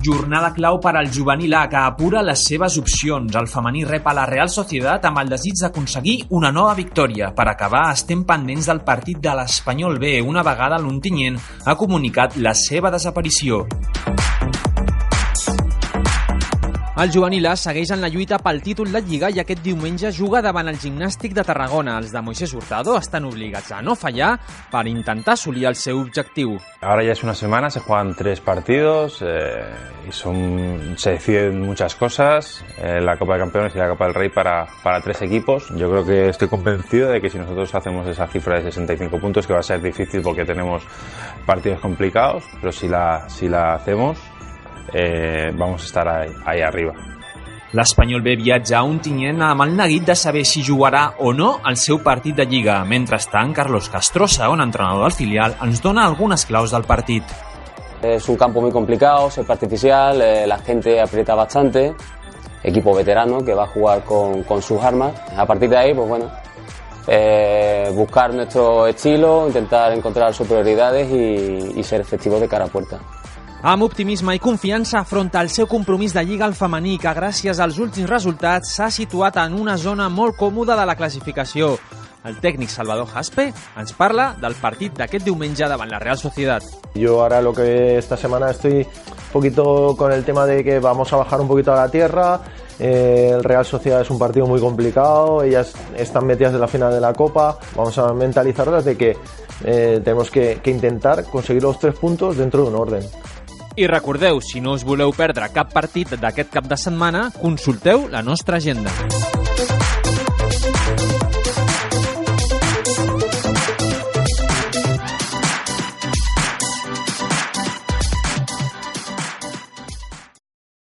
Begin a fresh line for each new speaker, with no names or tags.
Jornada clau per al juvenil A, que apura les seves opcions. El femení rep a la Real Sociedad amb el desig d'aconseguir una nova victòria. Per acabar, estem pendents del partit de l'Espanyol B, una vegada l'Ontinyent ha comunicat la seva desaparició. El juvenil A segueix en la lluita pel títol de Lliga i aquest diumenge juga davant el Gimnàstic de Tarragona. Els de Moisés Hurtado estan obligats a no fallar per intentar assolir el seu objectiu.
Ahora ya es una semana, se juegan 3 partidos y se deciden muchas cosas. La Copa de Campeones y la Copa del Rey para 3 equipos. Yo creo que estoy convencido de que si nosotros hacemos esa cifra de 65 puntos, que va a ser difícil porque tenemos partidos complicados, pero si la hacemos, vamos a estar ahí arriba.
L'Espanyol B viatja a Ontinyent amb el neguit de saber si jugarà o no el seu partit de Lliga. Mentrestant, Carlos Castro, segon entrenador del filial, ens dona algunes claus del partit.
Es un campo muy complicado, es artificial, la gente aprieta bastante, equipo veterano que va a jugar con sus armas. A partir de ahí, pues bueno, buscar nuestro estilo, intentar encontrar superioridades y ser efectivos de cara a puerta.
Amb optimisme i confiança afronta el seu compromís de Lliga al femení, que gràcies als últims resultats s'ha situat en una zona molt còmoda de la classificació. El tècnic Salvador Jaspe ens parla del partit d'aquest diumenge davant la Real Sociedad.
Yo ahora esta semana estoy un poquito con el tema de que vamos a bajar un poquito a la tierra. El Real Sociedad es un partido muy complicado, ellas están metidas en la final de la Copa. Vamos a mentalizarlas de que tenemos que intentar conseguir los 3 puntos dentro de un orden.
I recordeu, si no us voleu perdre cap partit d'aquest cap de setmana, consulteu la nostra agenda.